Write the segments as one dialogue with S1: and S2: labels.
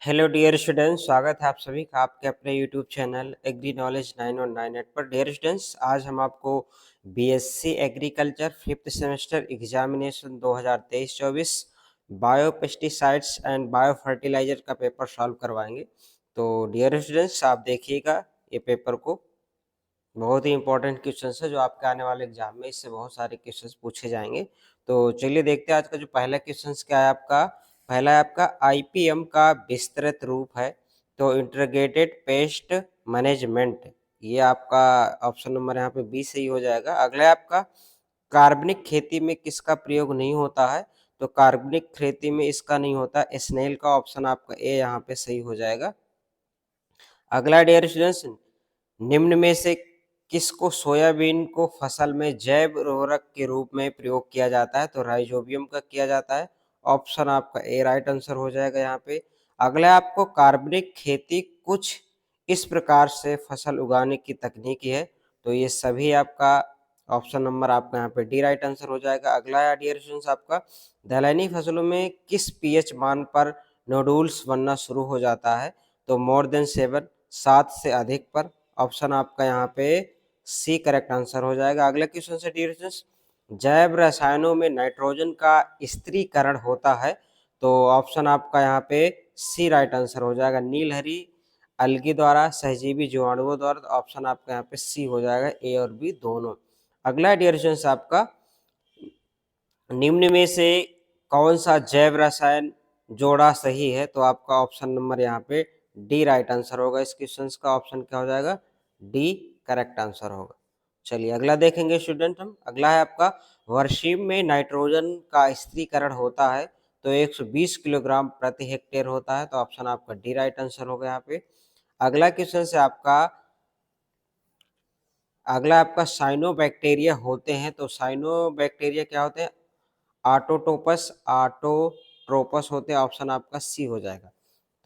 S1: Hello dear students, स्वागत है आप सभी का आपके अपने यूट्यूब चैनल एग्री नॉलेज 9198 पर। डियर स्टूडेंट्स, आज हम आपको BSc agriculture fifth semester examination 2023-24 bio pesticides and bio fertilizer का पेपर सॉल्व करवाएंगे। तो डियर स्टूडेंट्स, आप देखिएगा ये पेपर को। बहुत ही इंपॉर्टेंट क्वेश्चन है जो आपके आने वाले एग्जाम में इससे बहुत सारे क्वेश्चन पूछे जाएंगे। तो चलिए देखते हैं आज का जो पहला क्वेश्चन क्या है आपका। पहला है आपका आईपीएम का विस्तृत रूप है, तो इंटीग्रेटेड पेस्ट मैनेजमेंट। ये आपका ऑप्शन नंबर यहाँ पे बी सही हो जाएगा। अगला है आपका कार्बनिक खेती में किसका प्रयोग नहीं होता है, तो कार्बनिक खेती में इसका नहीं होता स्नेल का। ऑप्शन आपका ए यहाँ पे सही हो जाएगा। अगला डियर स्टूडेंट्स, निम्न में से किसको सोयाबीन को फसल में जैव उर्वरक के रूप में प्रयोग किया जाता है, तो राइजोबियम का किया जाता है। ऑप्शन आपका ए राइट आंसर हो जाएगा यहाँ पे। अगला आपको कार्बनिक खेती कुछ इस प्रकार से फसल उगाने की तकनीकी है, तो ये सभी आपका ऑप्शन नंबर आपका यहाँ पे डी राइट आंसर हो जाएगा। अगला है डियर स्टूडेंट्स आपका दलहनी फसलों में किस पीएच मान पर नोडुल्स बनना शुरू हो जाता है, तो मोर देन 7, 7 से अधिक पर। ऑप्शन आपका यहाँ पे सी करेक्ट आंसर हो जाएगा। अगले क्वेश्चन से डियर स्टूडेंट्स, जैव रसायनों में नाइट्रोजन का स्त्रीकरण होता है, तो ऑप्शन आपका यहाँ पे सी राइट आंसर हो जाएगा। नीलहरी अलगी द्वारा, सहजीवी जीवाणुओं द्वारा। तो ऑप्शन आपका यहाँ पे सी हो जाएगा, ए और बी दोनों। अगला डियर स्टूडेंट्स आपका निम्न में से कौन सा जैव रसायन जोड़ा सही है, तो आपका ऑप्शन नंबर यहाँ पे डी राइट आंसर होगा। इस क्वेश्चन का ऑप्शन क्या हो जाएगा, डी करेक्ट आंसर होगा। चलिए अगला देखेंगे स्टूडेंट हम। अगला है आपका वर्षीम में नाइट्रोजन का स्त्रीकरण होता है, तो 120 किलोग्राम प्रति हेक्टेयर होता है। तो ऑप्शन आपका डी राइट आंसर होगा यहाँ पे। अगला क्वेश्चन से अगला आपका साइनोबैक्टीरिया होते हैं, तो साइनोबैक्टीरिया क्या होते हैं, ऑटोट्रोपस होते हैं। ऑप्शन आपका सी हो जाएगा।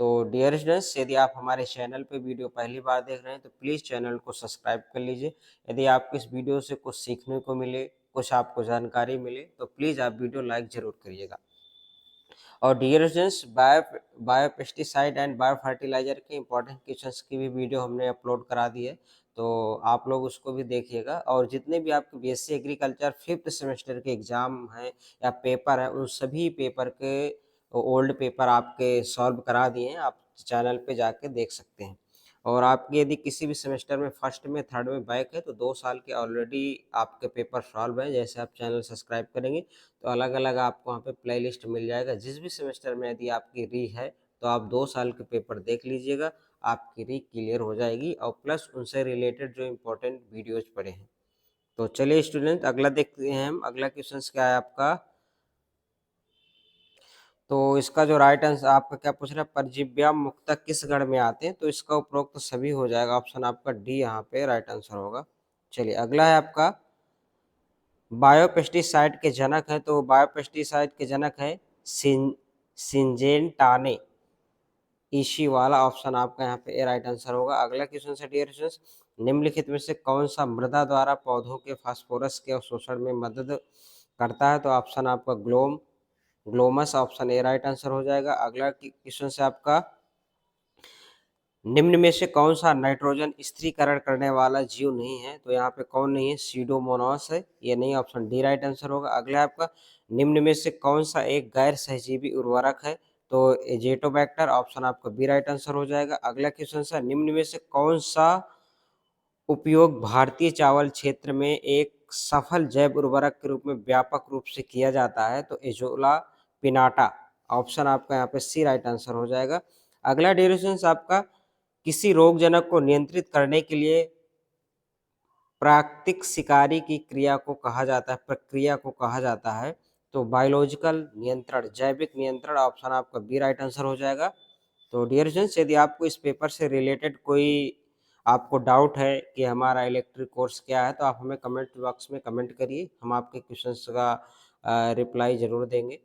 S1: तो डियर स्टूडेंट्स, यदि आप हमारे चैनल पे वीडियो पहली बार देख रहे हैं तो प्लीज़ चैनल को सब्सक्राइब कर लीजिए। यदि आपको इस वीडियो से कुछ सीखने को मिले, कुछ आपको जानकारी मिले, तो प्लीज़ आप वीडियो लाइक ज़रूर करिएगा। और dear students, bio pesticide and bio fertilizer के इंपॉर्टेंट क्वेश्चंस की भी वीडियो हमने अपलोड करा दी है, तो आप लोग उसको भी देखिएगा। और जितने भी आपके बीएससी एग्रीकल्चर फिफ्थ सेमेस्टर के एग्जाम हैं या पेपर है, उन सभी पेपर के ओल्ड पेपर आपके सॉल्व करा दिए हैं, आप चैनल पे जाके देख सकते हैं। और आपके यदि किसी भी सेमेस्टर में फर्स्ट में थर्ड में बैक है, तो 2 साल के ऑलरेडी आपके पेपर सॉल्व हैं। जैसे आप चैनल सब्सक्राइब करेंगे तो अलग अलग आपको वहाँ पे प्ले लिस्ट मिल जाएगा। जिस भी सेमेस्टर में यदि आपकी री है, तो आप 2 साल के पेपर देख लीजिएगा, आपकी री क्लियर हो जाएगी। और प्लस उनसे रिलेटेड जो इम्पोर्टेंट वीडियोज पड़े हैं। तो चलिए स्टूडेंट, अगला देखते हैं हम। अगला क्वेश्चन क्या है आपका, तो इसका जो राइट आंसर आपका क्या पूछ रहा है, परजीव्या मुक्ता किस गण में आते हैं, तो इसका उपरोक्त तो सभी हो जाएगा। ऑप्शन आपका डी यहाँ पे राइट आंसर होगा। चलिए अगला है आपका बायोपेस्टिसाइड के जनक है, तो बायोपेस्टिसाइड के जनक है सिंजेंटाने इशी वाला। ऑप्शन आपका यहाँ पे ए राइट आंसर होगा। अगला क्वेश्चन से डियर स्टूडेंट्स, निम्नलिखित में से कौन सा मृदा द्वारा पौधों के फास्फोरस के अवशोषण में मदद करता है, तो ऑप्शन आपका Glomus. Option A right answer हो जाएगा। अगला क्वेश्चन से आपका निम्न में से कौन सा नाइट्रोजन स्थिरीकरण करने वाला जीव नहीं है, तो यहाँ पे कौन नहीं है, सीडोमोनास है, ये नहीं। ऑप्शन डी राइट आंसर होगा। अगला आपका निम्न में से कौन सा एक गैर सहजीवी उर्वरक है, तो एजेटोबैक्टर। ऑप्शन आपका बी राइट आंसर हो जाएगा। अगला क्वेश्चन है निम्न में से कौन सा उपयोग भारतीय चावल क्षेत्र में एक सफल जैव उर्वरक के रूप में व्यापक रूप से किया जाता है, तो एजोला पिनाटा। ऑप्शन आपका यहाँ पे सी राइट आंसर हो जाएगा। अगला ड्यूरेशन आपका किसी रोगजनक को नियंत्रित करने के लिए प्राकृतिक शिकारी की क्रिया को कहा जाता है, प्रक्रिया को कहा जाता है, तो बायोलॉजिकल नियंत्रण, जैविक नियंत्रण। ऑप्शन आपका बी राइट आंसर हो जाएगा। तो डियर स्टूडेंट्स, यदि आपको इस पेपर से रिलेटेड कोई आपको डाउट है कि हमारा इलेक्ट्रिक कोर्स क्या है, तो आप हमें कमेंट बॉक्स में कमेंट करिए, हम आपके क्वेश्चंस का रिप्लाई ज़रूर देंगे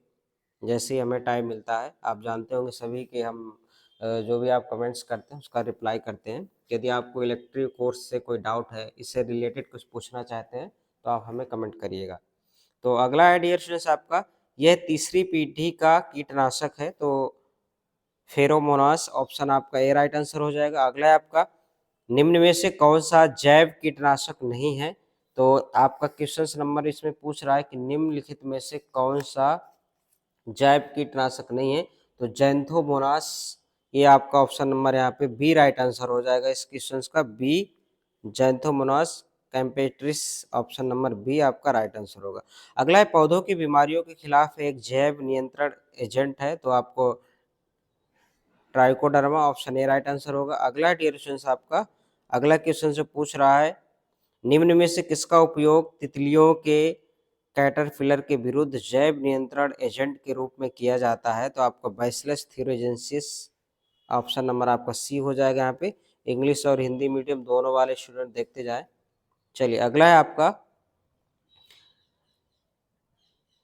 S1: जैसे ही हमें टाइम मिलता है। आप जानते होंगे सभी कि हम जो भी आप कमेंट्स करते हैं उसका रिप्लाई करते हैं। यदि आपको इलेक्ट्रिक कोर्स से कोई डाउट है, इससे रिलेटेड कुछ पूछना चाहते हैं, तो आप हमें कमेंट करिएगा। तो अगला है डियर स्टूडेंट्स आपका, यह तीसरी पीढ़ी का कीटनाशक है, तो फेरोमोनास, ऑप्शन आपका ए राइट आंसर हो जाएगा। अगला है आपका निम्न में से कौन सा जैव कीटनाशक नहीं है? तो आपका क्वेश्चन नंबर इसमें पूछ रहा है कि निम्नलिखित में से कौन सा जैव कीटनाशक नहीं है? तो जैंथोमोनास, ये आपका ऑप्शन नंबर यहाँ पे बी राइट आंसर हो जाएगा इस क्वेश्चन का, B Xanthomonas campestris, option number B आपका राइट आंसर होगा। अगला है पौधों की बीमारियों के खिलाफ एक जैव नियंत्रण एजेंट है, तो आपको trichoderma, option A right answer होगा। अगला डियर स्टूडेंट्स आपका अगला क्वेश्चन से पूछ रहा है निम्न में से किसका उपयोग तितलियों के कैटरपिलर के विरुद्ध जैव नियंत्रण एजेंट के रूप में किया जाता है? तो आपका बैसिलस थ्यूरोजेंसिस, ऑप्शन नंबर आपका सी हो जाएगा यहाँ पे। इंग्लिश और हिंदी मीडियम दोनों वाले स्टूडेंट देखते जाएं। चलिए अगला है आपका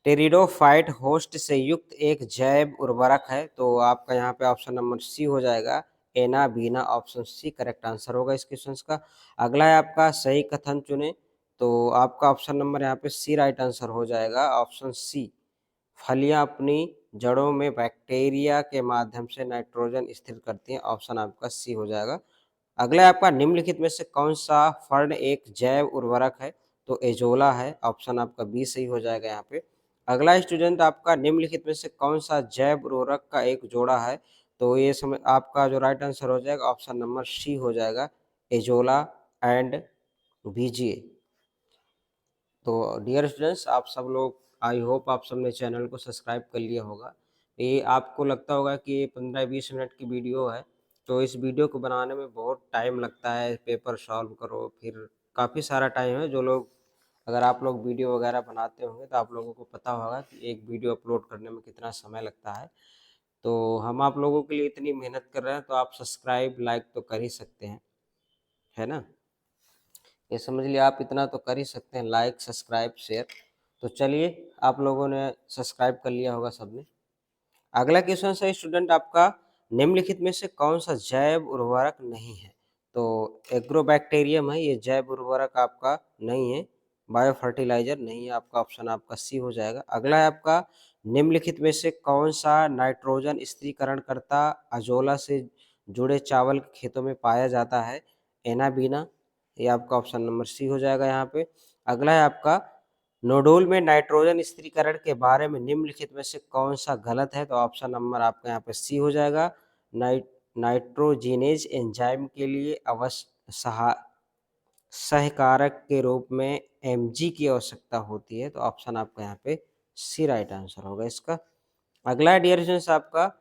S1: टेरिडोफाइट होस्ट से युक्त एक जैव उर्वरक है, तो आपका यहाँ पे ऑप्शन नंबर सी हो जाएगा, एना बीना, ऑप्शन सी करेक्ट आंसर होगा इस क्वेश्चन का। अगला है आपका सही कथन चुने, तो आपका ऑप्शन नंबर यहाँ पे सी राइट आंसर हो जाएगा, ऑप्शन सी। फलियां अपनी जड़ों में बैक्टीरिया के माध्यम से नाइट्रोजन स्थिर करती हैं, ऑप्शन आपका सी हो जाएगा। अगला है आपका निम्नलिखित में से कौन सा फर्ण एक जैव उर्वरक है? तो एजोला है, ऑप्शन आपका बी सही हो जाएगा यहाँ पे। अगला स्टूडेंट आपका निम्नलिखित में से कौन सा जैव उर्वरक का एक जोड़ा है? तो ये समय आपका जो राइट आंसर हो जाएगा ऑप्शन नंबर सी हो जाएगा, एजोला एंड बीजीए। तो डियर स्टूडेंट्स आप सब लोग, आई होप आप सबने चैनल को सब्सक्राइब कर लिया होगा। ये आपको लगता होगा कि ये 15-20 मिनट की वीडियो है, तो इस वीडियो को बनाने में बहुत टाइम लगता है, पेपर सॉल्व करो, फिर काफ़ी सारा टाइम है। जो लोग, अगर आप लोग वीडियो वगैरह बनाते होंगे तो आप लोगों को पता होगा कि एक वीडियो अपलोड करने में कितना समय लगता है। तो हम आप लोगों के लिए इतनी मेहनत कर रहे हैं, तो आप सब्सक्राइब लाइक तो कर ही सकते हैं, है ना? ये समझ लिया, आप इतना तो कर ही सकते हैं, लाइक सब्सक्राइब शेयर। तो चलिए, आप लोगों ने सब्सक्राइब कर लिया होगा सबने। अगला क्वेश्चन है स्टूडेंट आपका निम्नलिखित में से कौन सा जैव उर्वरक नहीं है? तो एग्रोबैक्टीरियम है, ये जैव उर्वरक आपका नहीं है। बायो फर्टिलाइजर नहीं है, आपका ऑप्शन आपका सी हो जाएगा। अगला है आपका निम्नलिखित में से कौन सा नाइट्रोजन स्थिरीकरणकर्ता अजोला से जुड़े चावल के खेतों में पाया जाता है? एनाबीना, ये आपका ऑप्शन नंबर सी हो जाएगा यहाँ पे। अगला है आपका नोडुल में नाइट्रोजन स्थिरीकरण के बारे में निम्नलिखित में से कौन सा गलत है? तो ऑप्शन नंबर आपका यहाँ पे सी हो जाएगा, नाइट्रोजिनेज एंजाइम के लिए अवश्य सहकारक के रूप में एमजी की आवश्यकता होती है, तो ऑप्शन आपका यहाँ पे सी राइट आंसर होगा इसका। अगला डियर स्टूडेंट्स आपका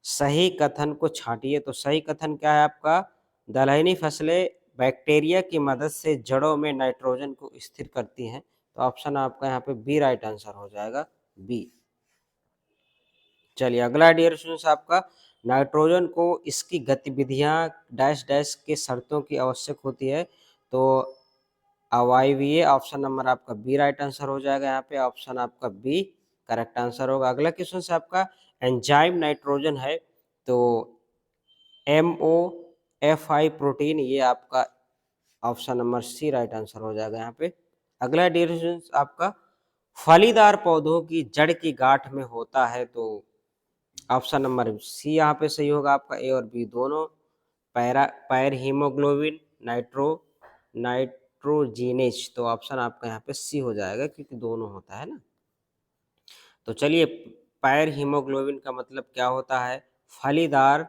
S1: सही कथन को छांटिए, तो सही कथन क्या है आपका? दलहनी फसलें बैक्टीरिया की मदद से जड़ों में नाइट्रोजन को स्थिर करती हैं, तो ऑप्शन आपका यहाँ पे बी राइट आंसर हो जाएगा, बी। चलिए अगला डियर स्टूडेंट्स आपका नाइट्रोजन को इसकी गतिविधियां डैश डैश के शर्तों की आवश्यक होती है, तो अवायवीय, ऑप्शन नंबर आपका बी राइट आंसर हो जाएगा यहाँ पे, ऑप्शन आपका बी करेक्ट आंसर होगा। अगला क्वेश्चन से आपका एंजाइम नाइट्रोजन है, तो MOFI प्रोटीन, ये आपका option number C right answer हो जाएगा यहाँ पे। अगला डिविजन आपका फलीदार पौधों की जड़ की गांठ में होता है, तो ऑप्शन नंबर सी यहाँ पे सही होगा आपका, ए और बी दोनों। पैर हीमोग्लोबिन नाइट्रोजिनेज, तो ऑप्शन आपका यहाँ पे सी हो जाएगा क्योंकि दोनों होता है ना। तो चलिए, पैर हीमोग्लोबिन का मतलब क्या होता है? फलीदार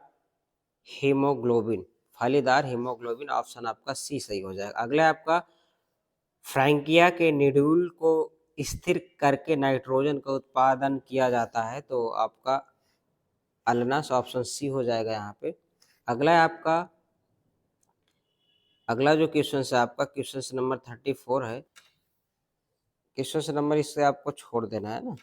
S1: हीमोग्लोबिन, फलीदार हीमोग्लोबिन, ऑप्शन आपका सी सही हो जाएगा। अगला आपका फ्रैंकिया के निड्यूल को स्थिर करके नाइट्रोजन का उत्पादन किया जाता है, तो आपका अल्नास, ऑप्शन सी हो जाएगा यहाँ पे। अगला है आपका अगला जो क्वेश्चन है आपका क्वेश्चन नंबर 34 है। क्वेश्चन नंबर इससे आपको छोड़ देना है ना,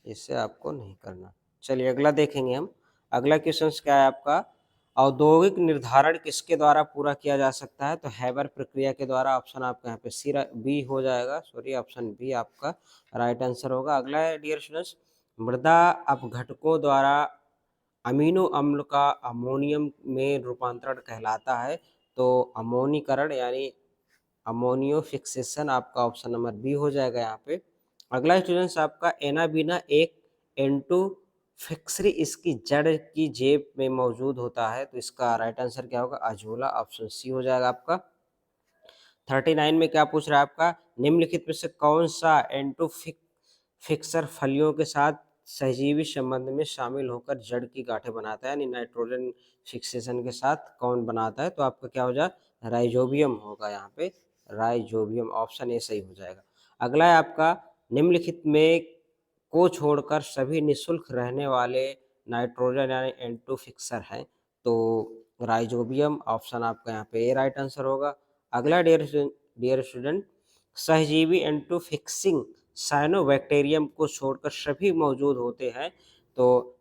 S1: इससे आपको नहीं करना। चलिए अगला देखेंगे हम। अगला क्वेश्चन क्या है आपका? औद्योगिक निर्धारण किसके द्वारा पूरा किया जा सकता है? तो हैबर प्रक्रिया के द्वारा, ऑप्शन आपका यहाँ पे सी बी हो जाएगा, सॉरी ऑप्शन बी आपका राइट आंसर होगा। अगला है डियर स्टूडेंट्स, मृदा अपघटकों द्वारा अमीनो अम्ल का अमोनियम में रूपांतरण कहलाता है, तो अमोनीकरण यानी अमोनियो फिक्सेशन, आपका ऑप्शन नंबर बी हो जाएगा यहाँ पे। अगला स्टूडेंट्स आपका एनाबीना एक N2 फिक्सरी इसकी जड़ की जेब में मौजूद होता है, तो इसका राइट आंसर क्या होगा? अजोला, ऑप्शन सी हो जाएगा आपका। 39 में क्या पूछ रहा है आपका? निम्नलिखित में से कौन सा फिक्सर फलियों के साथ सहजीवी संबंध में शामिल होकर जड़ की गांठें बनाता है, यानी नाइट्रोजन फिक्सेशन के साथ कौन बनाता है? तो आपका क्या हो जाए? राइजोबियम होगा यहाँ पे, राइजोबियम, ऑप्शन ए सही हो जाएगा। अगला है आपका, निम्नलिखित में को छोड़कर सभी निःशुल्क रहने वाले नाइट्रोजन यानी N2 फिक्सर हैं, तो राइजोबियम, ऑप्शन आपका यहाँ पे ए राइट आंसर होगा। अगला डियर स्टूडेंट, सहजीवी N2 फिक्सिंग साइनोबैक्टीरियम को छोड़कर सभी मौजूद होते हैं, तो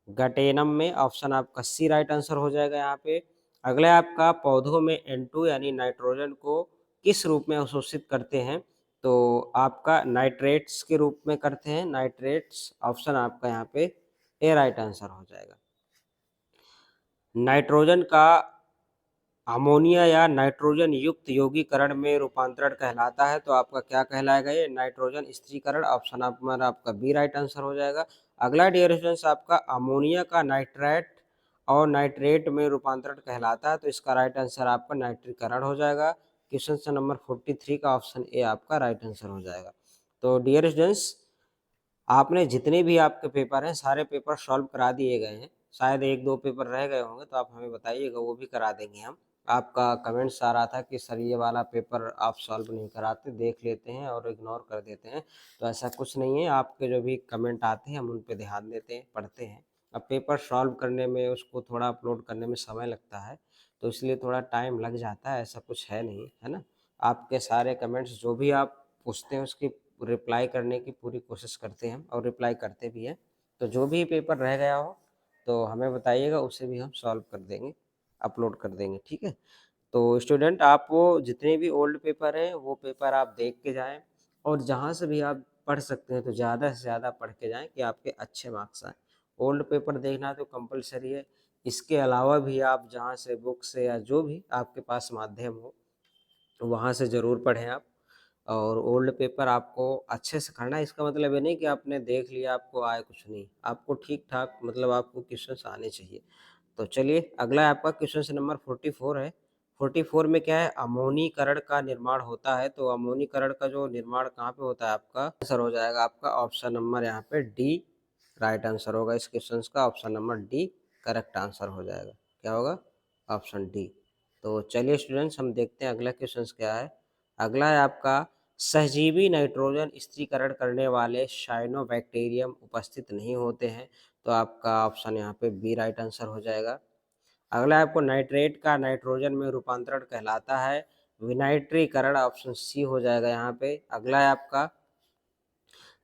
S1: गटेनम में, ऑप्शन आपका सी राइट आंसर हो जाएगा यहाँ पे। अगला आपका, पौधों में N2 यानी नाइट्रोजन को किस रूप में अवशोषित करते हैं? तो आपका नाइट्रेट्स के रूप में करते हैं, नाइट्रेट्स, ऑप्शन आपका यहाँ पे ए राइट आंसर हो जाएगा। नाइट्रोजन का अमोनिया या नाइट्रोजन युक्त यौगीकरण में रूपांतरण कहलाता है, तो आपका क्या कहलाएगा? ये नाइट्रोजन स्थिरीकरण, ऑप्शन आपका बी राइट आंसर हो जाएगा। अगला डियर स्टूडेंट्स, आपका अमोनिया का नाइट्रेट और नाइट्रेट में रूपांतरण कहलाता है, तो इसका राइट आंसर आपका नाइट्रीकरण हो जाएगा। क्वेश्चन नंबर 43 का ऑप्शन ए आपका राइट आंसर हो जाएगा। तो डियर स्टूडेंट्स, आपने जितने भी आपके पेपर हैं सारे पेपर सॉल्व करा दिए गए हैं, शायद एक दो पेपर रह गए होंगे, तो आप हमें बताइएगा, वो भी करा देंगे हम। आपका कमेंट्स आ रहा था कि सर ये वाला पेपर आप सॉल्व नहीं कराते, देख लेते हैं और इग्नोर कर देते हैं, तो ऐसा कुछ नहीं है। आपके जो भी कमेंट आते हैं हम उन पे ध्यान देते हैं, पढ़ते हैं। अब पेपर सॉल्व करने में, उसको थोड़ा अपलोड करने में समय लगता है, तो इसलिए थोड़ा टाइम लग जाता है, ऐसा कुछ है नहीं, है ना। आपके सारे कमेंट्स जो भी आप पूछते हैं उसकी रिप्लाई करने की पूरी कोशिश करते हैं और रिप्लाई करते भी हैं। तो जो भी पेपर रह गया हो तो हमें बताइएगा, उसे भी हम सॉल्व कर देंगे, अपलोड कर देंगे, ठीक है। तो स्टूडेंट, आप वो जितने भी ओल्ड पेपर हैं वो पेपर आप देख के जाएं, और जहाँ से भी आप पढ़ सकते हैं तो ज़्यादा से ज़्यादा पढ़ के जाएं कि आपके अच्छे मार्क्स आएँ। ओल्ड पेपर देखना तो कंपलसरी है। इसके अलावा भी आप जहाँ से बुक से या जो भी आपके पास माध्यम हो वहाँ से ज़रूर पढ़ें आप। और ओल्ड पेपर आपको अच्छे से करना है, इसका मतलब ये नहीं कि आपने देख लिया आपको आए कुछ नहीं, आपको ठीक ठाक मतलब आपको क्वेश्चंस आने चाहिए। तो चलिए, अगला आपका क्वेश्चन नंबर 44 है। 44 में क्या है? अमोनीकरण का निर्माण होता है, तो अमोनीकरण का जो निर्माण कहाँ पे होता है? आपका आंसर हो जाएगा आपका ऑप्शन नंबर यहाँ पे डी राइट आंसर होगा। इस क्वेश्चन का option number D correct answer हो जाएगा। क्या होगा? Option D. तो चलिए स्टूडेंट्स, हम देखते हैं अगला क्वेश्चन क्या है। अगला है आपका, सहजीवी नाइट्रोजन स्थिरीकरण करने वाले साइनोबैक्टीरियम उपस्थित नहीं होते हैं, तो आपका ऑप्शन यहाँ पे बी राइट आंसर हो जाएगा। अगला आपको, नाइट्रेट का नाइट्रोजन में रूपांतरण कहलाता है, विनाइट्रीकरण, ऑप्शन सी हो जाएगा यहाँ पे। अगला है आपका,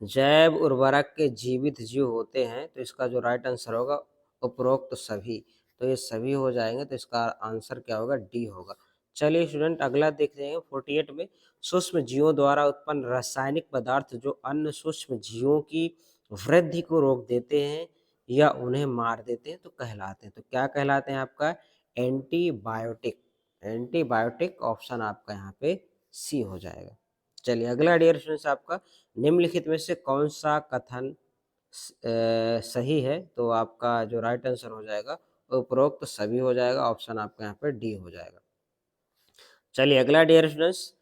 S1: जैव उर्वरक के जीवित जीव होते हैं, तो इसका जो राइट आंसर होगा उपरोक्त सभी, तो ये सभी हो जाएंगे, तो इसका आंसर क्या होगा? डी होगा। चलिए स्टूडेंट, अगला देख लेंगे 48 में, सूक्ष्म जीवों द्वारा उत्पन्न रासायनिक पदार्थ जो अन्य सूक्ष्म जीवों की वृद्धि को रोक देते हैं या उन्हें मार देते हैं तो कहलाते हैं, तो क्या कहलाते हैं? आपका एंटीबायोटिक। एंटीबायोटिक, ऑप्शन आपका यहाँ पे सी हो जाएगा। चलिए अगला डियर स्टूडेंट्स, आपका निम्नलिखित में से कौन सा कथन सही है? तो आपका जो राइट आंसर हो जाएगा उपरोक्त सभी हो जाएगा, ऑप्शन आपका यहाँ पे डी हो जाएगा। चलिए अगला डियर स्टूडेंट्स,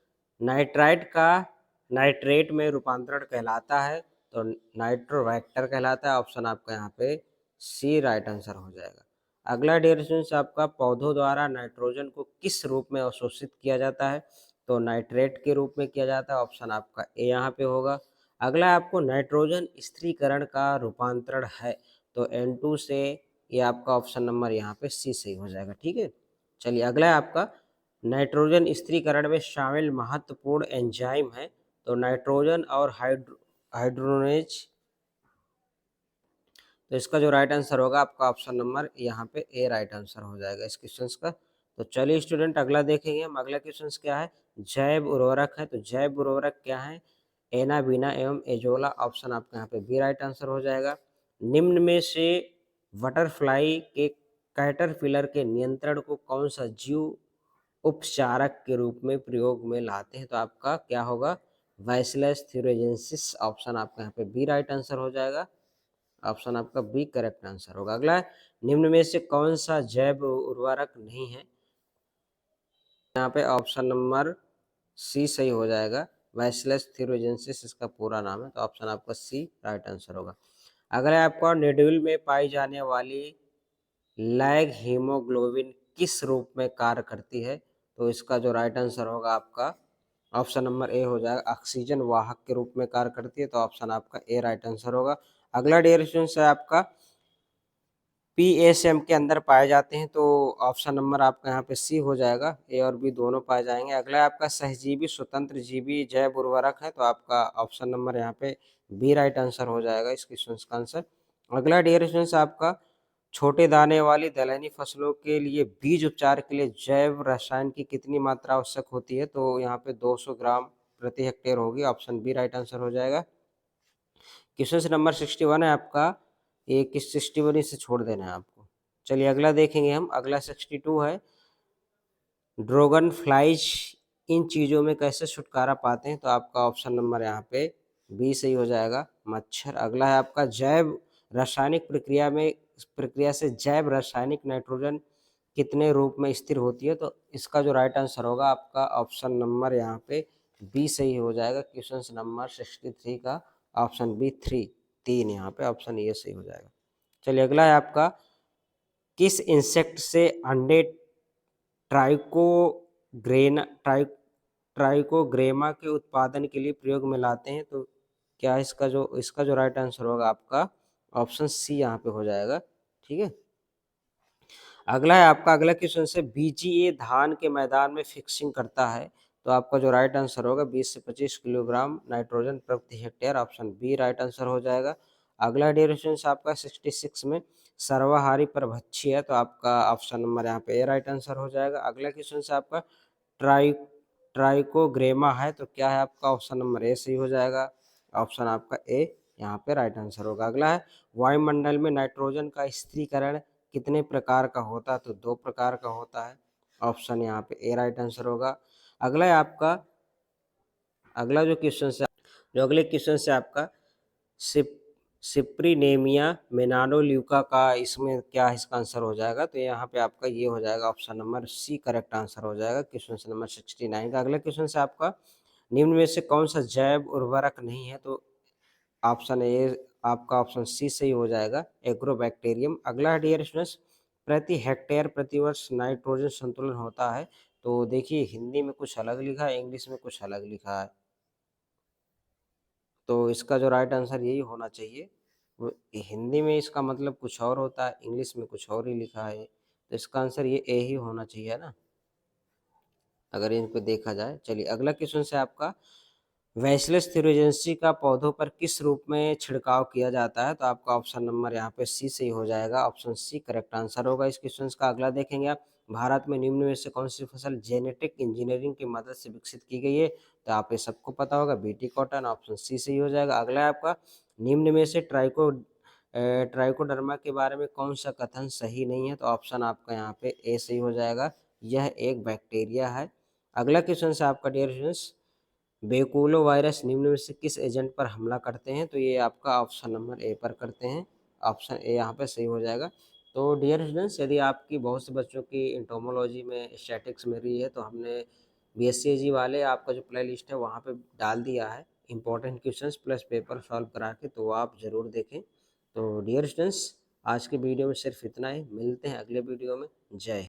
S1: नाइट्राइट का नाइट्रेट में रूपांतरण कहलाता है, तो नाइट्रोवैक्टर कहलाता है, ऑप्शन आपका यहाँ पे सी राइट आंसर हो जाएगा। अगला डियर स्टूडेंट्स, आपका पौधों द्वारा नाइट्रोजन को किस रूप में अवशोषित किया जाता है? तो नाइट्रेट के रूप में किया जाता है, ऑप्शन आपका ए यहाँ पे होगा। अगला आपको, नाइट्रोजन स्थिरीकरण का रूपांतरण है, तो N2 से, ये आपका ऑप्शन नंबर यहाँ पे सी सही हो जाएगा, ठीक है। चलिए अगला है आपका, नाइट्रोजन स्थिरीकरण में शामिल महत्वपूर्ण एंजाइम है, तो नाइट्रोजन और हाइड्रोनेज, तो इसका जो राइट आंसर होगा आपका ऑप्शन नंबर यहाँ पे ए राइट आंसर हो जाएगा इस क्वेश्चन का। तो चलिए स्टूडेंट, अगला देखेंगे हम। अगला क्वेश्चन क्या है? जैव उर्वरक है, तो जैव उर्वरक क्या है? एनाबीना एवं एजोला, ऑप्शन आपका यहाँ पे बी राइट आंसर हो जाएगा। निम्न में से बटरफ्लाई के कैटरपिलर के नियंत्रण को कौन सा जीव उपचारक के रूप में प्रयोग में लाते हैं? तो आपका क्या होगा? बैसिलस थ्यूरोजेंसिस, ऑप्शन आपका यहाँ पे बी राइट आंसर हो जाएगा। ऑप्शन आपका बी करेक्ट आंसर होगा। अगला है, निम्न में से कौन सा जैव उर्वरक नहीं है? यहाँ पे ऑप्शन नंबर सी सही हो जाएगा। बैसिलस थ्यूरोजेंसिस इसका पूरा नाम है, तो ऑप्शन आपका सी राइट आंसर होगा। अगला है आपका, निडिल में पाई जाने वाली लैग हीमोग्लोबिन किस रूप में कार्य करती है? तो इसका जो राइट आंसर होगा आपका ऑप्शन नंबर ए हो जाएगा, ऑक्सीजन वाहक के रूप में कार्य करती है, तो ऑप्शन आपका ए राइट आंसर होगा। अगला डिस्क्रिप्शन है आपका, पीएसएम के अंदर पाए जाते हैं, तो ऑप्शन नंबर आपका यहाँ पे सी हो जाएगा, ए और बी दोनों पाए जाएंगे। अगला आपका सहजीवी स्वतंत्र जीवी जैव उर्वरक है, तो आपका ऑप्शन नंबर यहाँ पे बी राइट आंसर हो जाएगा इस क्वेश्चन का आंसर। अगला डिस्क्रिप्शन आपका, छोटे दाने वाली दलहनी फसलों के लिए बीज उपचार के लिए जैव रसायन की कितनी मात्रा आवश्यक होती है? तो यहाँ पे 200 ग्राम प्रति हेक्टेयर होगी, ऑप्शन बी राइट आंसर हो जाएगा। क्वेश्चन नंबर 61 है आपका, ये किस 61 से छोड़ देना है आपको। चलिए अगला देखेंगे हम। अगला 62 है, ड्रैगन फ्लाइज इन चीज़ों में कैसे छुटकारा पाते हैं? तो आपका ऑप्शन नंबर यहाँ पे बी सही हो जाएगा, मच्छर। अगला है आपका, जैव रासायनिक प्रक्रिया से जैव रासायनिक नाइट्रोजन कितने रूप में स्थिर होती है? तो इसका जो राइट आंसर होगा आपका ऑप्शन नंबर यहाँ पे बी सही हो जाएगा। क्वेश्चन नंबर 63 का ऑप्शन बी 3 यहाँ पे ऑप्शन ए सही हो जाएगा। चलिए अगला है आपका, किस इंसेक्ट से अंडे ट्राइकोग्रेना ट्राइकोग्रेमा के उत्पादन के लिए प्रयोग में लाते हैं? तो क्या इसका जो राइट आंसर होगा आपका ऑप्शन सी यहाँ पे हो जाएगा। ठीक है, अगला है आपका, अगला क्वेश्चन से, बीजीए धान के मैदान में फिक्सिंग करता है, तो आपका जो राइट आंसर होगा 20 से 25 किलोग्राम नाइट्रोजन प्रति hectare, option B right answer हो जाएगा। अगला ड्यूरेशन आपका 66 में सर्वाहारी परभक्षी है, तो आपका ऑप्शन नंबर यहाँ पे ए राइट आंसर हो जाएगा। अगला क्वेश्चन से आपका ट्राई ट्राइकोग्रेमा है, तो क्या है आपका ऑप्शन नंबर ए सही हो जाएगा, ऑप्शन आपका ए यहाँ पे राइट आंसर होगा। अगला है, वायुमंडल में नाइट्रोजन का स्थिरीकरण कितने प्रकार का होता है? तो 2 प्रकार का होता है, ऑप्शन यहाँ पे ए राइट आंसर होगा। अगला है आपका, अगला जो अगले क्वेश्चन से आपका सिप सिप्रीनेमिया मेनानोल्यूका का, इसमें क्या इसका आंसर हो जाएगा? तो यहाँ पे आपका ये हो जाएगा, option number C correct answer हो जाएगा क्वेश्चन नंबर 69 का। अगला क्वेश्चन से आपका, निम्न में से कौन सा जैव उर्वरक नहीं है? तो ऑप्शन ए आपका ऑप्शन सी सही हो जाएगा, एग्रोबैक्टीरियम। अगला डियर स्टूडेंट्स, प्रति हेक्टेयर प्रतिवर्ष नाइट्रोजन संतुलन होता है, तो देखिए हिंदी में कुछ अलग लिखा है, इंग्लिश में कुछ अलग लिखा है, तो इसका जो राइट आंसर यही होना चाहिए। हिंदी में इसका मतलब कुछ और होता है, इंग्लिश में कुछ और ही लिखा है, तो इसका आंसर ये ए ही होना चाहिए ना, अगर इनको देखा जाए। चलिए अगला क्वेश्चन से आपका, बैसिलस थ्यूरोजेंसी का पौधों पर किस रूप में छिड़काव किया जाता है? तो आपका ऑप्शन नंबर यहाँ पे सी सही हो जाएगा, ऑप्शन सी करेक्ट आंसर होगा इस क्वेश्चन का। अगला देखेंगे आप, भारत में निम्न में से कौन सी फसल जेनेटिक इंजीनियरिंग की मदद से विकसित की गई है? तो आप ये सबको पता होगा, बीटी कॉटन, ऑप्शन सी सही हो जाएगा। अगला है आपका, निम्न में से ट्राइकोडर्मा के बारे में कौन सा कथन सही नहीं है? तो ऑप्शन आपका यहाँ पे ए सही हो जाएगा, यह एक बैक्टीरिया है। अगला क्वेश्चन से आपका डियर स्टूडेंट्स, बेकुलो वायरस निम्न में से किस एजेंट पर हमला करते हैं? तो ये आपका ऑप्शन नंबर ए पर करते हैं, ऑप्शन ए यहाँ पे सही हो जाएगा। तो डियर स्टूडेंट्स, यदि आपकी बहुत से बच्चों की इंटोमोलॉजी में स्टैटिक्स में रही है, तो हमने बीएससी वाले आपका जो प्ले लिस्ट है वहाँ पे डाल दिया है important questions plus paper solve करा के, तो आप ज़रूर देखें। तो डियर स्टूडेंट्स, आज के वीडियो में सिर्फ इतना ही, मिलते हैं अगले वीडियो में। जय